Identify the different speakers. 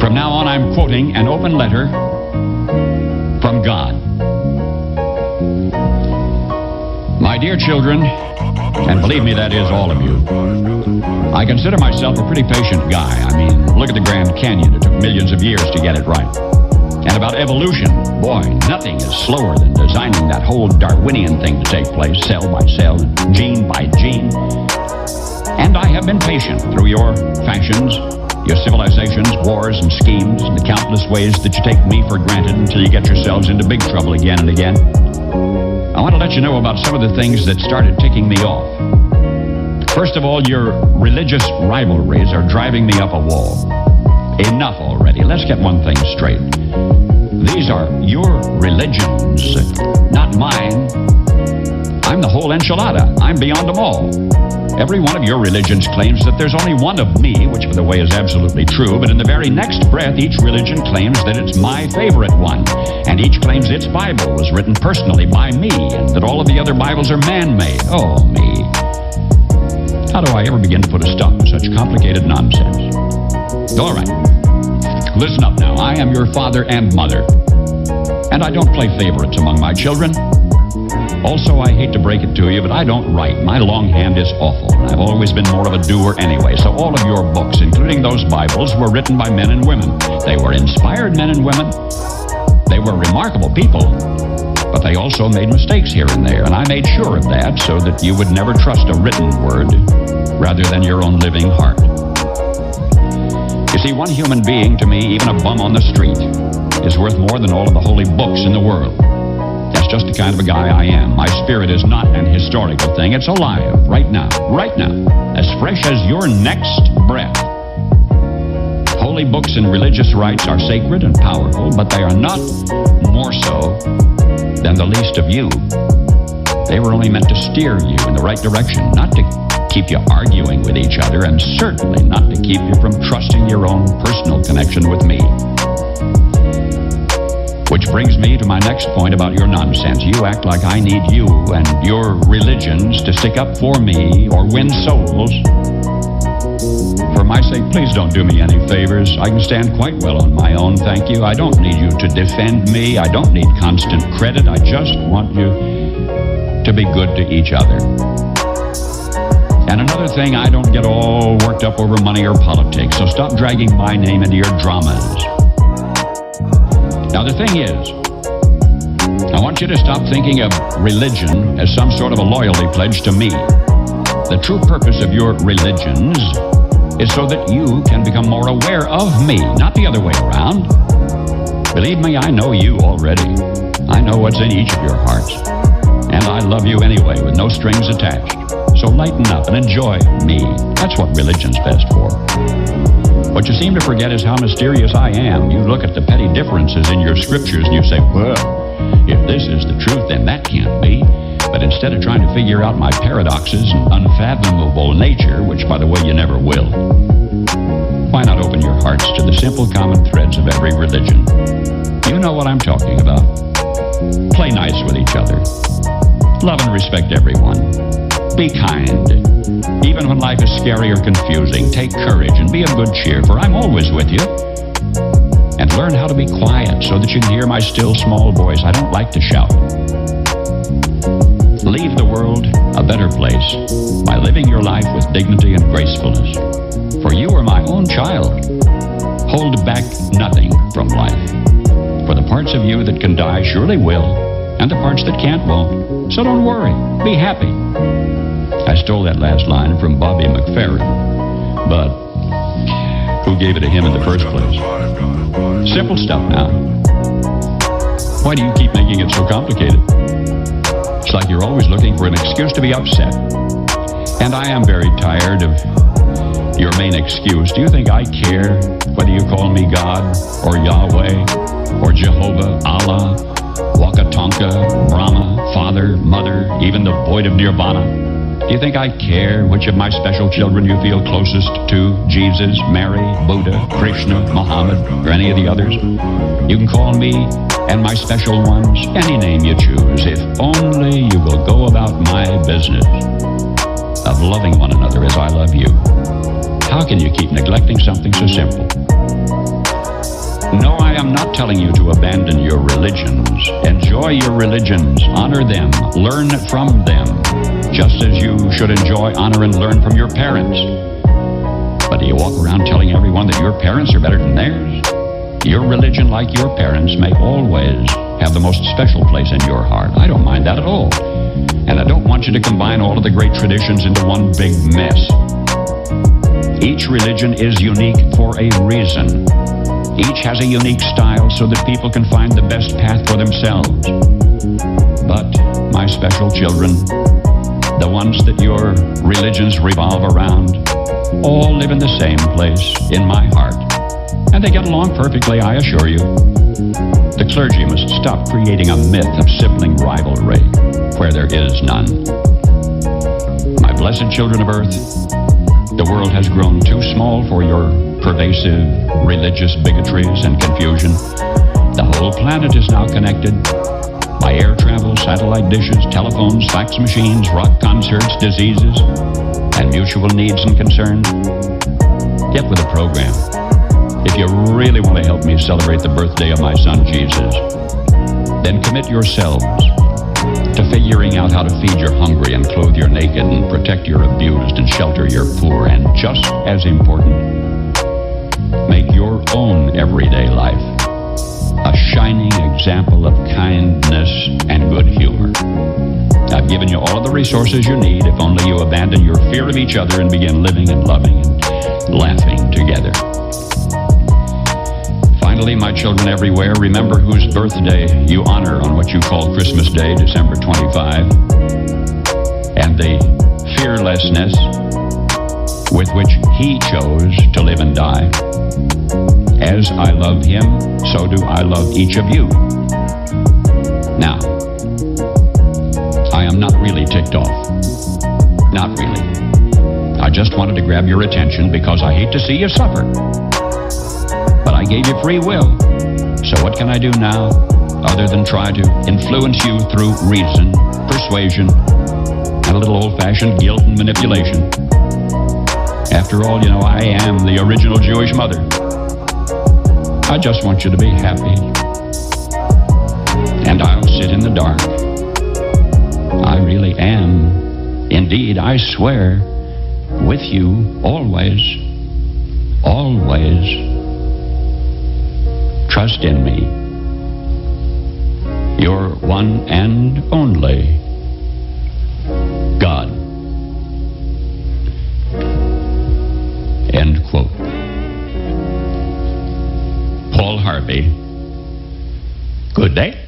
Speaker 1: From now on, I'm quoting an open letter from God. My dear children, and believe me, that is all of you, I consider myself a pretty patient guy. I mean, look at the Grand Canyon. It took millions of years to get it right. And about evolution, boy, nothing is slower than designing that whole Darwinian thing to take place, cell by cell, gene by gene. And I have been patient through your fashions, your civilizations, wars and schemes, and the countless ways that you take me for granted until you get yourselves into big trouble again and again. I want to let you know about some of the things that started ticking me off. First of all, your religious rivalries are driving me up a wall. Enough already. Let's get one thing straight. These are your religions, not mine. I'm the whole enchilada. I'm beyond them all. Every one of your religions claims that there's only one of me, which, by the way, is absolutely true, but in the very next breath, each religion claims that it's my favorite one, and each claims its Bible was written personally by me, and that all of the other Bibles are man-made. Oh, me. How do I ever begin to put a stop to such complicated nonsense? All right. Listen up now. I am your father and mother, and I don't play favorites among my children. Also, I hate to break it to you, but I don't write. My longhand is awful, and I've always been more of a doer anyway. So all of your books, including those Bibles, were written by men and women. They were inspired men and women. They were remarkable people, but they also made mistakes here and there, and I made sure of that so that you would never trust a written word rather than your own living heart. You see, one human being to me, even a bum on the street, is worth more than all of the holy books in the world. That's just the kind of a guy I am. My spirit is not an historical thing. It's alive, right now, as fresh as your next breath. Holy books and religious rites are sacred and powerful, but they are not more so than the least of you. They were only meant to steer you in the right direction, not to keep you arguing with each other, and certainly not to keep you from trusting your own personal connection with me. Which brings me to my next point about your nonsense. You act like I need you and your religions to stick up for me or win souls. For my sake, please don't do me any favors. I can stand quite well on my own, thank you. I don't need you to defend me. I don't need constant credit. I just want you to be good to each other. And another thing, I don't get all worked up over money or politics, so stop dragging my name into your dramas. Now, the thing is, I want you to stop thinking of religion as some sort of a loyalty pledge to me. The true purpose of your religions is so that you can become more aware of me, not the other way around. Believe me, I know you already. I know what's in each of your hearts. And I love you anyway, with no strings attached. So lighten up and enjoy me. That's what religion's best for. What you seem to forget is how mysterious I am. You look at the petty differences in your scriptures and you say, well, if this is the truth, then that can't be. But instead of trying to figure out my paradoxes and unfathomable nature, which, by the way, you never will, why not open your hearts to the simple common threads of every religion? You know what I'm talking about. Play nice with each other. Love and respect everyone. Be kind. Even when life is scary or confusing, take courage and be of good cheer, for I'm always with you. And learn how to be quiet so that you can hear my still small voice. I don't like to shout. Leave the world a better place by living your life with dignity and gracefulness. For you are my own child. Hold back nothing from life. For the parts of you that can die surely will, and the parts that can't won't. So don't worry. Be happy. I stole that last line from Bobby McFerrin, but who gave it to him in the first place? Simple stuff now. Why do you keep making it so complicated? It's like you're always looking for an excuse to be upset. And I am very tired of your main excuse. Do you think I care whether you call me God or Yahweh or Jehovah, Allah, Waka Tonka, Brahma, Father, Mother, even the void of Nirvana? Do you think I care which of my special children you feel closest to? Jesus, Mary, Buddha, Krishna, Muhammad, or any of the others? You can call me and my special ones any name you choose, if only you will go about my business of loving one another as I love you. How can you keep neglecting something so simple? No, I am not telling you to abandon your religions. Enjoy your religions, honor them, learn from them, just as you should enjoy, honor, and learn from your parents. But do you walk around telling everyone that your parents are better than theirs? Your religion, like your parents, may always have the most special place in your heart. I don't mind that at all. And I don't want you to combine all of the great traditions into one big mess. Each religion is unique for a reason. Each has a unique style so that people can find the best path for themselves. But, my special children, the ones that your religions revolve around, all live in the same place, in my heart. And they get along perfectly, I assure you. The clergy must stop creating a myth of sibling rivalry where there is none. My blessed children of earth, the world has grown too small for your pervasive religious bigotries and confusion. The whole planet is now connected by air travel, satellite dishes, telephones, fax machines, rock concerts, diseases, and mutual needs and concerns. Get with the program. If you really want to help me celebrate the birthday of my son Jesus, then commit yourselves to figuring out how to feed your hungry and clothe your naked and protect your abused and shelter your poor, and just as important, make your own everyday life a shining example of kindness and good humor. I've given you all of the resources you need if only you abandon your fear of each other and begin living and loving and laughing together. Finally, my children everywhere, remember whose birthday you honor on what you call Christmas Day, December 25, and the fearlessness with which he chose to live and die. As I love him, so do I love each of you. Now, I am not really ticked off. Not really. I just wanted to grab your attention because I hate to see you suffer. But I gave you free will. So what can I do now other than try to influence you through reason, persuasion, and a little old-fashioned guilt and manipulation? After all, you know, I am the original Jewish mother. I just want you to be happy. And I'll sit in the dark. I really am, indeed, I swear, with you always, always. Trust in me. Your one and only God. End quote. Paul Harvey. Good day.